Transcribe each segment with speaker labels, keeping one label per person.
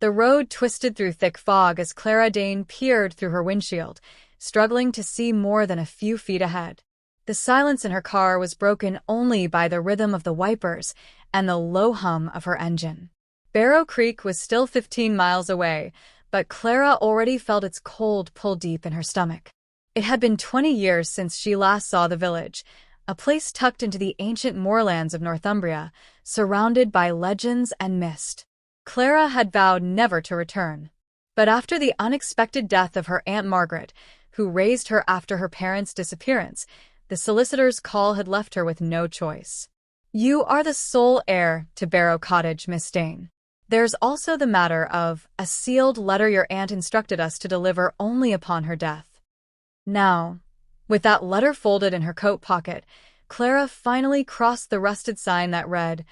Speaker 1: The road twisted through thick fog as Clara Dane peered through her windshield, struggling to see more than a few feet ahead. The silence in her car was broken only by the rhythm of the wipers and the low hum of her engine. Barrow Creek was still 15 miles away, but Clara already felt its cold pull deep in her stomach. It had been 20 years since she last saw the village, a place tucked into the ancient moorlands of Northumbria, surrounded by legends and mist. Clara had vowed never to return. But after the unexpected death of her Aunt Margaret, who raised her after her parents' disappearance, the solicitor's call had left her with no choice. You are the sole heir to Barrow Cottage, Miss Dane. There's also the matter of a sealed letter your aunt instructed us to deliver only upon her death. Now, with that letter folded in her coat pocket, Clara finally crossed the rusted sign that read,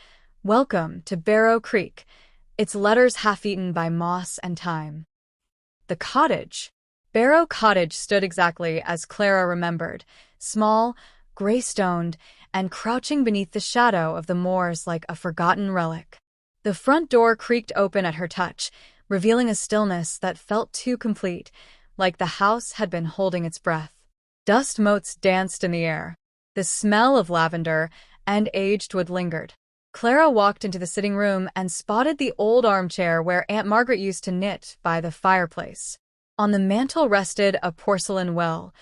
Speaker 1: "Welcome to Barrow Creek," its letters half-eaten by moss and time. The cottage. Barrow Cottage stood exactly as Clara remembered, small, gray-stoned, and crouching beneath the shadow of the moors like a forgotten relic. The front door creaked open at her touch, revealing a stillness that felt too complete, like the house had been holding its breath. Dust motes danced in the air. The smell of lavender and aged wood lingered. Clara walked into the sitting room and spotted the old armchair where Aunt Margaret used to knit by the fireplace. On the mantel rested a porcelain well,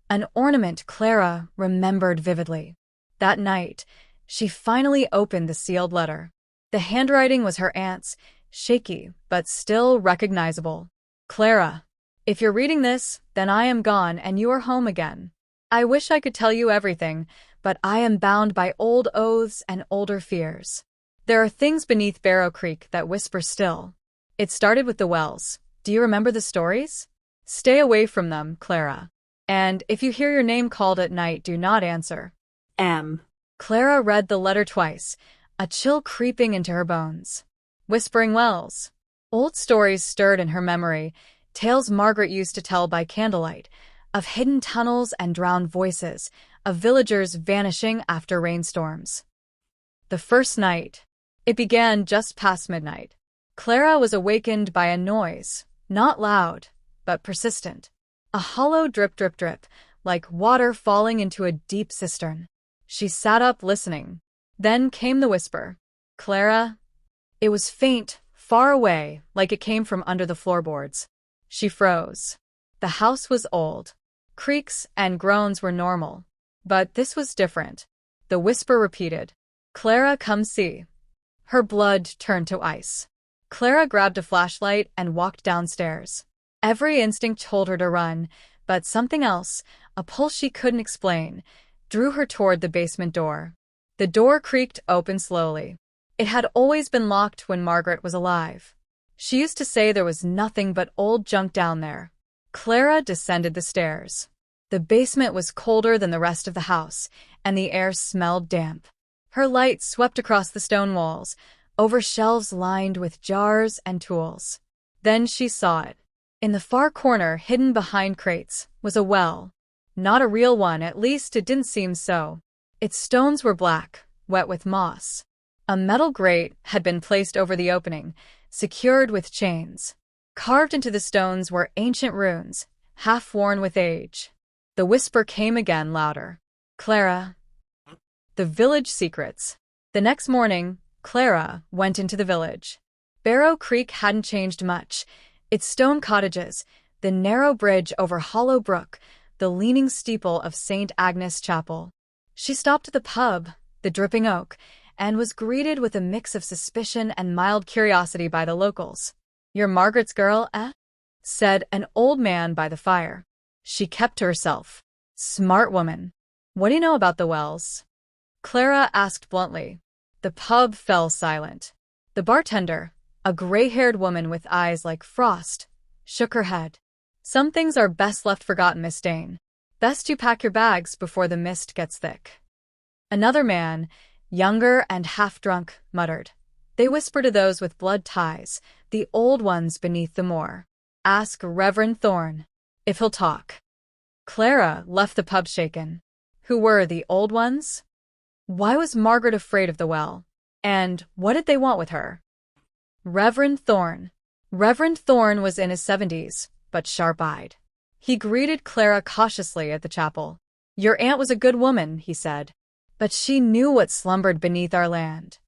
Speaker 1: an ornament Clara remembered vividly. That night, she finally opened the sealed letter. The handwriting was her aunt's, shaky but still recognizable. Clara, if you're reading this, then I am gone and you are home again. I wish I could tell you everything, but I am bound by old oaths and older fears. There are things beneath Barrow Creek that whisper still. It started with the wells. Do you remember the stories? Stay away from them, Clara. And if you hear your name called at night, do not answer.
Speaker 2: M.
Speaker 1: Clara read the letter twice, a chill creeping into her bones. Whispering Wells. Old stories stirred in her memory, tales Margaret used to tell by candlelight, of hidden tunnels and drowned voices, of villagers vanishing after rainstorms. The first night. It began just past midnight. Clara was awakened by a noise, not loud, but persistent. A hollow drip, drip, drip, like water falling into a deep cistern. She sat up listening. Then came the whisper. Clara? It was faint, far away, like it came from under the floorboards. She froze. The house was old. Creaks and groans were normal. But this was different. The whisper repeated. Clara, come see. Her blood turned to ice. Clara grabbed a flashlight and walked downstairs. Every instinct told her to run, but something else, a pull she couldn't explain, drew her toward the basement door. The door creaked open slowly. It had always been locked when Margaret was alive. She used to say there was nothing but old junk down there. Clara descended the stairs. The basement was colder than the rest of the house, and the air smelled damp. Her light swept across the stone walls, over shelves lined with jars and tools. Then she saw it. In the far corner, hidden behind crates, was a well. Not a real one, at least it didn't seem so. Its stones were black, wet with moss. A metal grate had been placed over the opening, secured with chains. Carved into the stones were ancient runes, half-worn with age. The whisper came again, louder. Clara. The village secrets. The next morning, Clara went into the village. Barrow Creek hadn't changed much. Its stone cottages, the narrow bridge over Hollow Brook, the leaning steeple of St. Agnes Chapel. She stopped at the pub, the Dripping Oak, and was greeted with a mix of suspicion and mild curiosity by the locals. You're Margaret's girl, eh? Said an old man by the fire. She kept to herself. Smart woman. What do you know about the wells? Clara asked bluntly. The pub fell silent. The bartender, a gray-haired woman with eyes like frost, shook her head. Some things are best left forgotten, Miss Dane. Best you pack your bags before the mist gets thick. Another man, younger and half-drunk, muttered. They whisper to those with blood ties, the old ones beneath the moor. Ask Reverend Thorne, if he'll talk. Clara left the pub shaken. Who were the old ones? Why was Margaret afraid of the well? And what did they want with her? Reverend Thorne. Reverend Thorne was in his 70s, but sharp-eyed. He greeted Clara cautiously at the chapel. "Your aunt was a good woman," he said. "But she knew what slumbered beneath our land."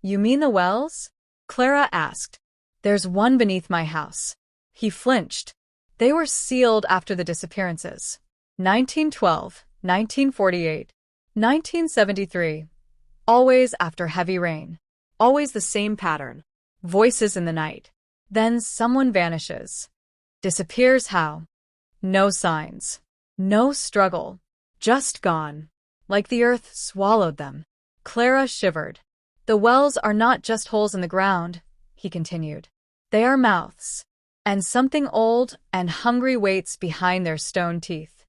Speaker 1: "You mean the wells?" Clara asked. "There's one beneath my house." He flinched. They were sealed after the disappearances. 1912, 1948, 1973. Always after heavy rain. Always the same pattern. Voices in the night. Then someone vanishes. Disappears how? No signs. No struggle. Just gone. Like the earth swallowed them. Clara shivered. "The wells are not just holes in the ground," he continued. "They are mouths. And something old and hungry waits behind their stone teeth."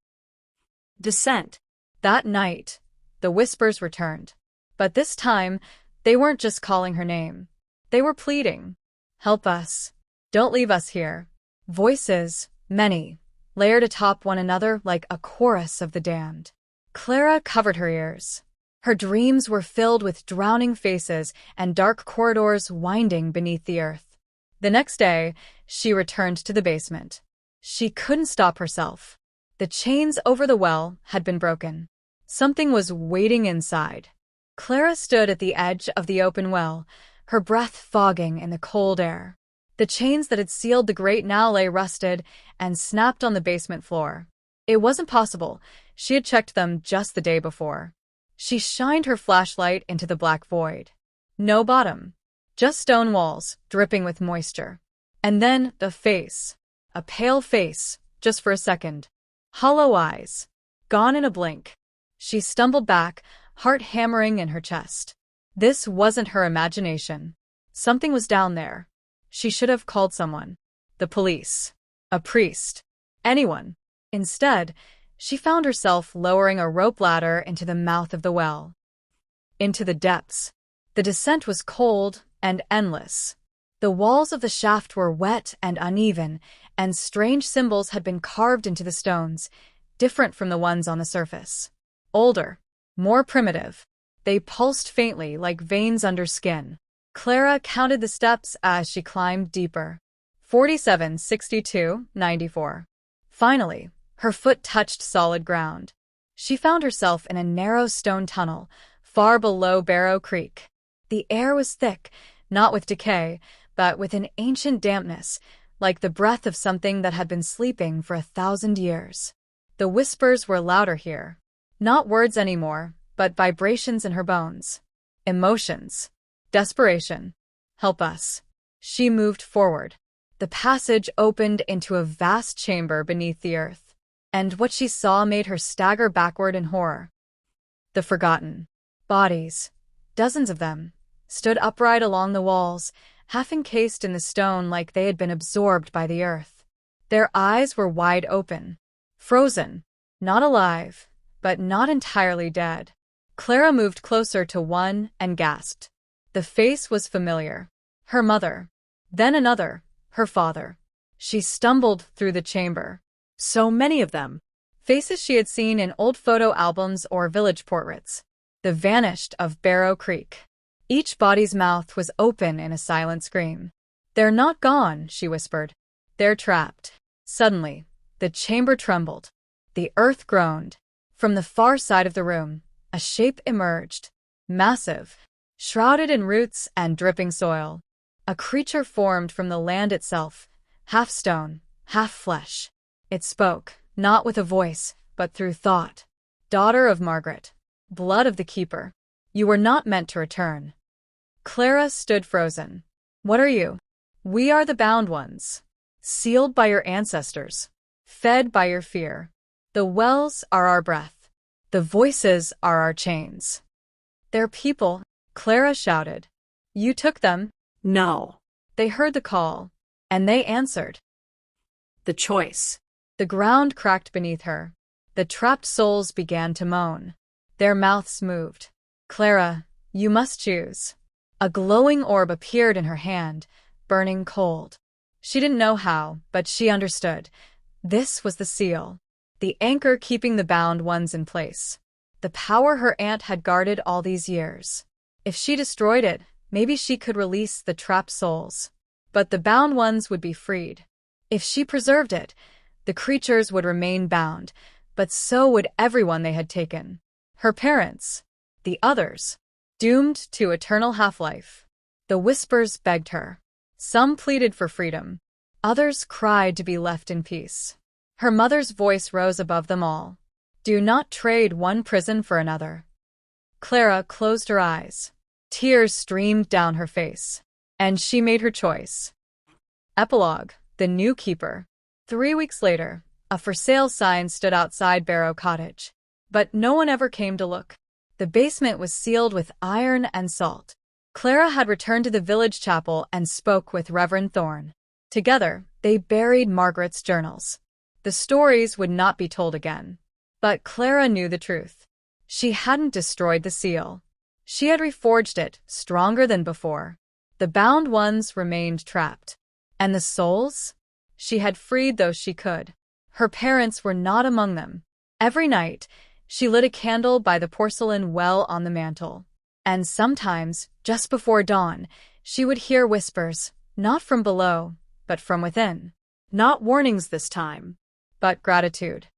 Speaker 1: Descent. That night, the whispers returned. But this time, they weren't just calling her name. They were pleading. "Help us. Don't leave us here." Voices, many, layered atop one another like a chorus of the damned. Clara covered her ears. Her dreams were filled with drowning faces and dark corridors winding beneath the earth. The next day, she returned to the basement. She couldn't stop herself. The chains over the well had been broken. Something was waiting inside. Clara stood at the edge of the open well, her breath fogging in the cold air. The chains that had sealed the grate now lay rusted and snapped on the basement floor. It wasn't possible. She had checked them just the day before. She shined her flashlight into the black void. No bottom. Just stone walls, dripping with moisture. And then the face. A pale face, just for a second. Hollow eyes. Gone in a blink. She stumbled back, heart hammering in her chest. This wasn't her imagination. Something was down there. She should have called someone. The police. A priest. Anyone. Instead, she found herself lowering a rope ladder into the mouth of the well. Into the depths. The descent was cold and endless. The walls of the shaft were wet and uneven, and strange symbols had been carved into the stones, different from the ones on the surface. Older. More primitive. They pulsed faintly like veins under skin. Clara counted the steps as she climbed deeper. 47, 62, 94. Finally, her foot touched solid ground. She found herself in a narrow stone tunnel, far below Barrow Creek. The air was thick, not with decay, but with an ancient dampness, like the breath of something that had been sleeping for 1,000 years. The whispers were louder here. Not words anymore, but vibrations in her bones. Emotions. Desperation. "Help us." She moved forward. The passage opened into a vast chamber beneath the earth, and what she saw made her stagger backward in horror. The forgotten bodies, dozens of them, stood upright along the walls, half encased in the stone like they had been absorbed by the earth. Their eyes were wide open, frozen, not alive, but not entirely dead. Clara moved closer to one and gasped. The face was familiar. Her mother. Then another. Her father. She stumbled through the chamber. So many of them. Faces she had seen in old photo albums or village portraits. The vanished of Barrow Creek. Each body's mouth was open in a silent scream. "They're not gone," she whispered. "They're trapped." Suddenly, the chamber trembled. The earth groaned. From the far side of the room, a shape emerged. Massive. Shrouded in roots and dripping soil. A creature formed from the land itself, half stone, half flesh. It spoke, not with a voice, but through thought. "Daughter of Margaret. Blood of the Keeper. You were not meant to return." Clara stood frozen. "What are you?" "We are the bound ones. Sealed by your ancestors. Fed by your fear. The wells are our breath. The voices are our chains." "They're people," Clara shouted. "You took them?" "No." They heard the call, and they answered. The choice. The ground cracked beneath her. The trapped souls began to moan. Their mouths moved. "Clara, you must choose." A glowing orb appeared in her hand, burning cold. She didn't know how, but she understood. This was the seal. The anchor keeping the bound ones in place. The power her aunt had guarded all these years. If she destroyed it, maybe she could release the trapped souls. but the bound ones would be freed. If she preserved it, the creatures would remain bound, but so would everyone they had taken. Her parents, the others, doomed to eternal half-life. The whispers begged her. Some pleaded for freedom. Others cried to be left in peace. Her mother's voice rose above them all. Do not trade one prison for another. Clara closed her eyes. Tears streamed down her face. And she made her choice. Epilogue: The New Keeper. 3 weeks later, a for sale sign stood outside Barrow Cottage. But no one ever came to look. The basement was sealed with iron and salt. Clara had returned to the village chapel and spoke with Reverend Thorne. Together, they buried Margaret's journals. The stories would not be told again. But Clara knew the truth. She hadn't destroyed the seal. She had reforged it, stronger than before. The bound ones remained trapped. And the souls? She had freed those she could. Her parents were not among them. Every night, she lit a candle by the porcelain well on the mantel. And sometimes, just before dawn, she would hear whispers, not from below, but from within. Not warnings this time, but gratitude.